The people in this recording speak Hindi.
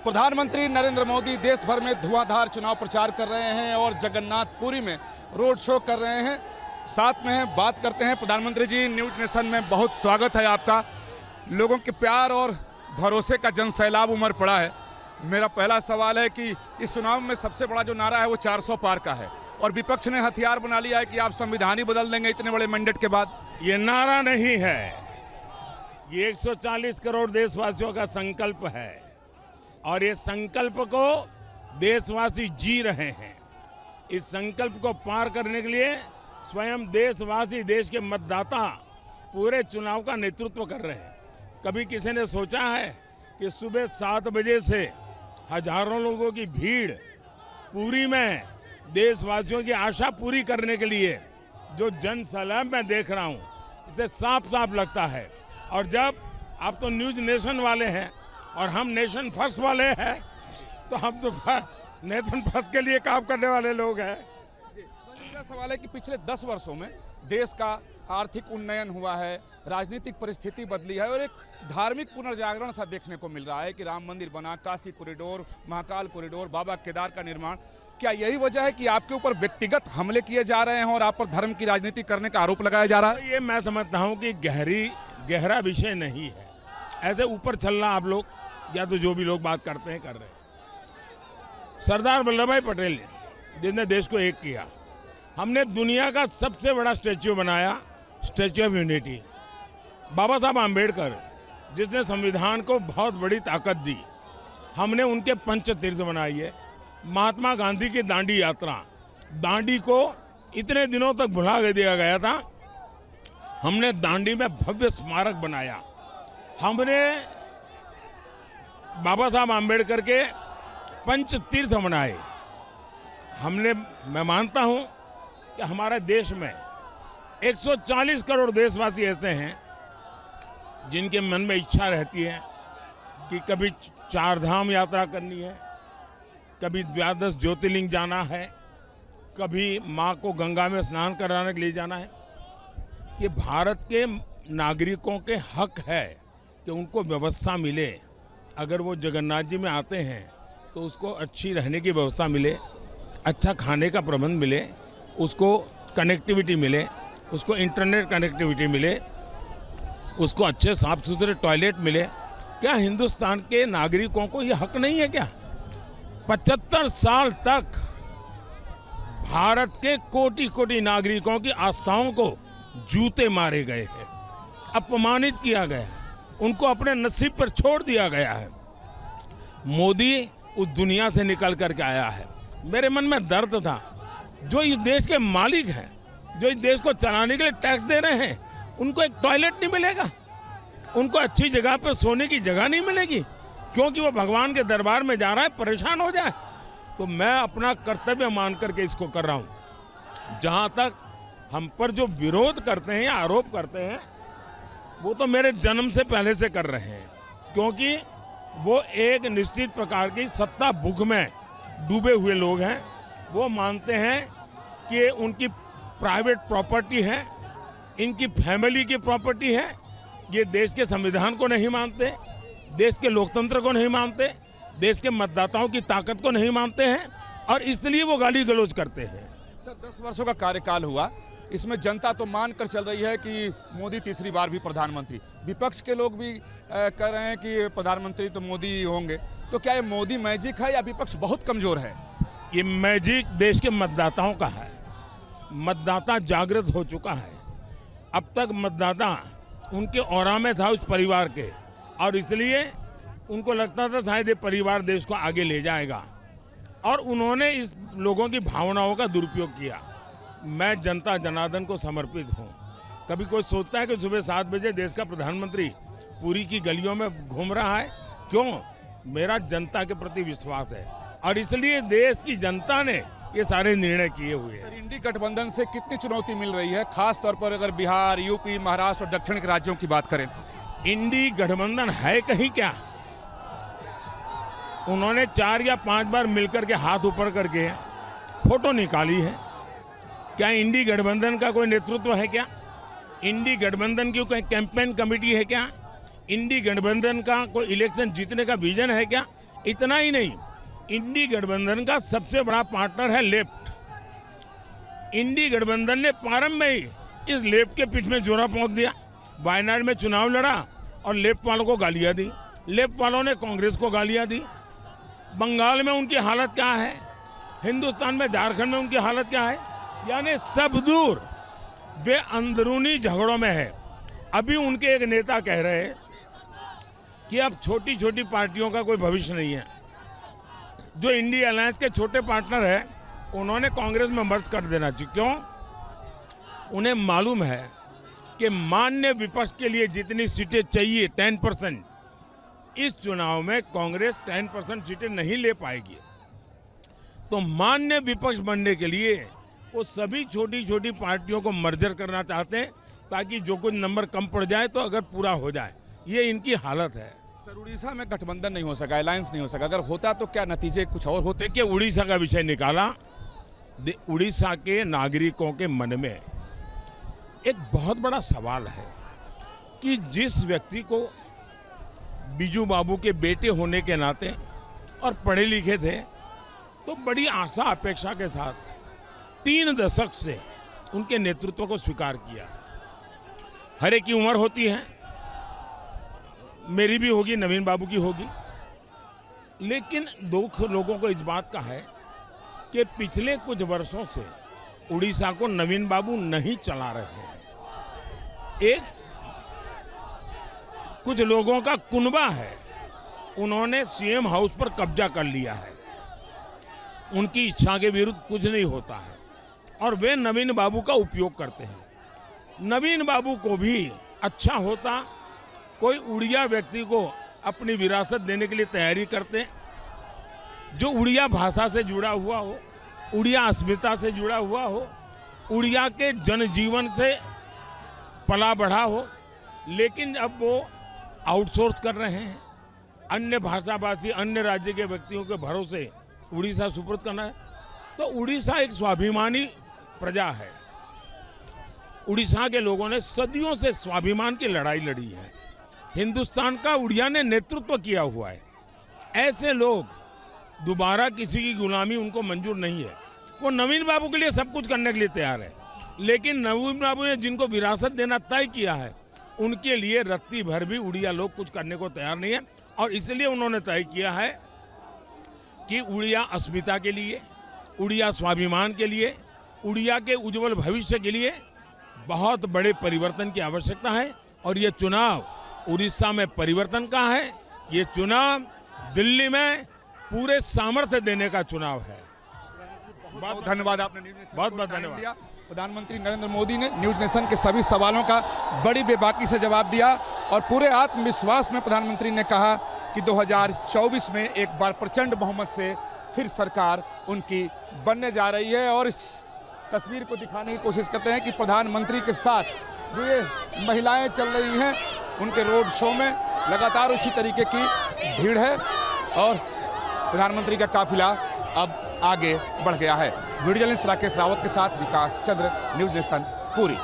प्रधानमंत्री नरेंद्र मोदी देश भर में धुआंधार चुनाव प्रचार कर रहे हैं और जगन्नाथपुरी में रोड शो कर रहे हैं। साथ में बात करते हैं। प्रधानमंत्री जी, न्यूज नेशन में बहुत स्वागत है आपका। लोगों के प्यार और भरोसे का जनसैलाब उमड़ पड़ा है। मेरा पहला सवाल है कि इस चुनाव में सबसे बड़ा जो नारा है वो 400 पार का है और विपक्ष ने हथियार बना लिया है कि आप संविधान ही बदल देंगे इतने बड़े मैंडेट के बाद। ये नारा नहीं है, ये 140 करोड़ देशवासियों का संकल्प है और ये संकल्प को देशवासी जी रहे हैं। इस संकल्प को पार करने के लिए स्वयं देशवासी, देश के मतदाता पूरे चुनाव का नेतृत्व कर रहे हैं। कभी किसी ने सोचा है कि सुबह 7 बजे से हजारों लोगों की भीड़ पूरी में देशवासियों की आशा पूरी करने के लिए जो जन सैलाब मैं देख रहा हूँ, इसे साफ साफ लगता है। और जब आप तो न्यूज नेशन वाले हैं और हम नेशन फर्स्ट वाले हैं, तो हम तो नेशन फर्स्ट के लिए काम करने वाले लोग हैं। मेरा सवाल है कि पिछले 10 वर्षों में देश का आर्थिक उन्नयन हुआ है, राजनीतिक परिस्थिति बदली है और एक धार्मिक पुनर्जागरण सा देखने को मिल रहा है कि राम मंदिर बना, काशी कॉरिडोर, महाकाल कॉरिडोर, बाबा केदार का निर्माण। क्या यही वजह है कि आपके ऊपर व्यक्तिगत हमले किए जा रहे हैं और आप पर धर्म की राजनीति करने का आरोप लगाया जा रहा है? ये मैं समझता हूँ कि गहरा विषय नहीं है। ऐसे ऊपर चलना आप लोग या तो जो भी लोग बात करते हैं कर रहे हैं। सरदार वल्लभ भाई पटेल ने, जिसने देश को एक किया, हमने दुनिया का सबसे बड़ा स्टैच्यू बनाया, स्टैच्यू ऑफ यूनिटी। बाबा साहब आम्बेडकर, जिसने संविधान को बहुत बड़ी ताकत दी, हमने उनके पंचतीर्थ बनाई है। महात्मा गांधी की दांडी यात्रा, दांडी को इतने दिनों तक भुला दिया गया था, हमने दांडी में भव्य स्मारक बनाया। हमने बाबा साहब आम्बेडकर के पंचतीर्थ बनाए। मैं मानता हूं कि हमारे देश में 140 करोड़ देशवासी ऐसे हैं जिनके मन में इच्छा रहती है कि कभी 4 धाम यात्रा करनी है, कभी 12 ज्योतिर्लिंग जाना है, कभी माँ को गंगा में स्नान कराने के लिए जाना है। ये भारत के नागरिकों के हक है कि उनको व्यवस्था मिले। अगर वो जगन्नाथ जी में आते हैं तो उसको अच्छी रहने की व्यवस्था मिले, अच्छा खाने का प्रबंध मिले, उसको कनेक्टिविटी मिले, उसको इंटरनेट कनेक्टिविटी मिले, उसको अच्छे साफ सुथरे टॉयलेट मिले। क्या हिंदुस्तान के नागरिकों को ये हक नहीं है क्या? 75 साल तक भारत के कोटि कोटि नागरिकों की आस्थाओं को जूते मारे गए हैं, अपमानित किया गया है, उनको अपने नसीब पर छोड़ दिया गया है। मोदी उस दुनिया से निकल करके आया है। मेरे मन में दर्द था, जो इस देश के मालिक हैं, जो इस देश को चलाने के लिए टैक्स दे रहे हैं, उनको एक टॉयलेट नहीं मिलेगा, उनको अच्छी जगह पर सोने की जगह नहीं मिलेगी, क्योंकि वो भगवान के दरबार में जा रहा है, परेशान हो जाए। तो मैं अपना कर्तव्य मान करके इसको कर रहा हूँ। जहाँ तक हम पर जो विरोध करते हैं या आरोप करते हैं, वो तो मेरे जन्म से पहले से कर रहे हैं, क्योंकि वो एक निश्चित प्रकार की सत्ता भूख में डूबे हुए लोग हैं। वो मानते हैं कि उनकी प्राइवेट प्रॉपर्टी है, इनकी फैमिली की प्रॉपर्टी है। ये देश के संविधान को नहीं मानते, देश के लोकतंत्र को नहीं मानते, देश के मतदाताओं की ताकत को नहीं मानते हैं और इसलिए वो गाली गलौज करते हैं। सर, 10 वर्षों का कार्यकाल हुआ, इसमें जनता तो मान कर चल रही है कि मोदी तीसरी बार भी प्रधानमंत्री। विपक्ष के लोग भी कह रहे हैं कि प्रधानमंत्री तो मोदी ही होंगे। तो क्या ये मोदी मैजिक है या विपक्ष बहुत कमजोर है? ये मैजिक देश के मतदाताओं का है। मतदाता जागृत हो चुका है। अब तक मतदाता उनके ऑरा में था, उस परिवार के, और इसलिए उनको लगता था शायद ये परिवार देश को आगे ले जाएगा और उन्होंने इस लोगों की भावनाओं का दुरुपयोग किया। मैं जनता जनार्दन को समर्पित हूँ। कभी कोई सोचता है कि सुबह 7 बजे देश का प्रधानमंत्री पूरी की गलियों में घूम रहा है? क्यों? मेरा जनता के प्रति विश्वास है और इसलिए देश की जनता ने ये सारे निर्णय किए हुए हैं। सर, इंडी गठबंधन से कितनी चुनौती मिल रही है, खास तौर पर अगर बिहार, यूपी, महाराष्ट्र और दक्षिण के राज्यों की बात करें? इंडी गठबंधन है कहीं क्या? उन्होंने 4 या 5 बार मिलकर के हाथ ऊपर करके फोटो निकाली है। क्या इंडी गठबंधन का कोई नेतृत्व है क्या? इंडी गठबंधन की कोई कैंपेन कमेटी है क्या? इंडी गठबंधन का कोई इलेक्शन जीतने का विजन है क्या? इतना ही नहीं, इंडी गठबंधन का सबसे बड़ा पार्टनर है लेफ्ट। इंडी गठबंधन ने प्रारंभ में ही इस लेफ्ट के पीठ में जोरा पहुंच दिया। वायनाड में चुनाव लड़ा और लेफ्ट वालों को गालियां दी, लेफ्ट वालों ने कांग्रेस को गालियां दी। बंगाल में उनकी हालत क्या है, हिंदुस्तान में, झारखंड में उनकी हालत क्या है, यानी सब दूर वे अंदरूनी झगड़ों में है। अभी उनके एक नेता कह रहे हैं कि अब छोटी छोटी पार्टियों का कोई भविष्य नहीं है। जो इंडिया अलायंस के छोटे पार्टनर है उन्होंने कांग्रेस में मर्ज कर देना चाहिए। क्यों? उन्हें मालूम है कि मान्य विपक्ष के लिए जितनी सीटें चाहिए 10%, इस चुनाव में कांग्रेस 10% सीटें नहीं ले पाएगी। तो मान्य विपक्ष बनने के लिए वो सभी छोटी छोटी पार्टियों को मर्जर करना चाहते हैं ताकि जो कुछ नंबर कम पड़ जाए तो अगर पूरा हो जाए। ये इनकी हालत है। सर, उड़ीसा में गठबंधन नहीं हो सका, अलायंस नहीं हो सका, अगर होता तो क्या नतीजे कुछ और होते? देखिए, उड़ीसा का विषय निकाला, उड़ीसा के नागरिकों के मन में एक बहुत बड़ा सवाल है कि जिस व्यक्ति को बीजू बाबू के बेटे होने के नाते और पढ़े लिखे थे, तो बड़ी आशा अपेक्षा के साथ 3 दशक से उनके नेतृत्व को स्वीकार किया। हर एक की उम्र होती है, मेरी भी होगी, नवीन बाबू की होगी, लेकिन दुख लोगों को इस बात का है कि पिछले कुछ वर्षों से उड़ीसा को नवीन बाबू नहीं चला रहे हैं। एक कुछ लोगों का कुनबा है, उन्होंने सीएम हाउस पर कब्जा कर लिया है। उनकी इच्छा के विरुद्ध कुछ नहीं होता है और वे नवीन बाबू का उपयोग करते हैं। नवीन बाबू को भी अच्छा होता कोई उड़िया व्यक्ति को अपनी विरासत देने के लिए तैयारी करते, जो उड़िया भाषा से जुड़ा हुआ हो, उड़िया अस्मिता से जुड़ा हुआ हो, उड़िया के जनजीवन से पला बढ़ा हो। लेकिन अब वो आउटसोर्स कर रहे हैं, अन्य भाषाभाषी, अन्य राज्य के व्यक्तियों के भरोसे उड़ीसा सुपुर्द करना है। तो उड़ीसा एक स्वाभिमानी प्रजा है। उड़ीसा के लोगों ने सदियों से स्वाभिमान की लड़ाई लड़ी है। हिंदुस्तान का उड़िया ने नेतृत्व किया हुआ है। ऐसे लोग दोबारा किसी की गुलामी उनको मंजूर नहीं है। वो नवीन बाबू के लिए सब कुछ करने के लिए तैयार है, लेकिन नवीन बाबू ने जिनको विरासत देना तय किया है उनके लिए रत्ती भर भी उड़िया लोग कुछ करने को तैयार नहीं है। और इसलिए उन्होंने तय किया है कि उड़िया अस्मिता के लिए, उड़िया स्वाभिमान के लिए, उड़िया के उज्जवल भविष्य के लिए बहुत बड़े परिवर्तन की आवश्यकता है। और ये चुनाव उड़ीसा में परिवर्तन का है। ये चुनाव दिल्ली में पूरे सामर्थ्य देने का चुनाव है। बहुत धन्यवाद, आपने न्यूज़ नेशन बहुत को बहुत टाइम धन्यवाद। दिया। प्रधानमंत्री नरेंद्र मोदी ने न्यूज़ नेशन के सभी सवालों का बड़ी बेबाकी से जवाब दिया और पूरे आत्मविश्वास में प्रधानमंत्री ने कहा कि 2024 में एक बार प्रचंड बहुमत से फिर सरकार उनकी बनने जा रही है। और इस तस्वीर को दिखाने की कोशिश करते हैं कि प्रधानमंत्री के साथ जो ये महिलाएं चल रही हैं, उनके रोड शो में लगातार उसी तरीके की भीड़ है और प्रधानमंत्री का काफिला अब आगे बढ़ गया है। वीडियो जर्नलिस्ट राकेश रावत के साथ विकास चंद्र, न्यूज़ नेशन, पुरी।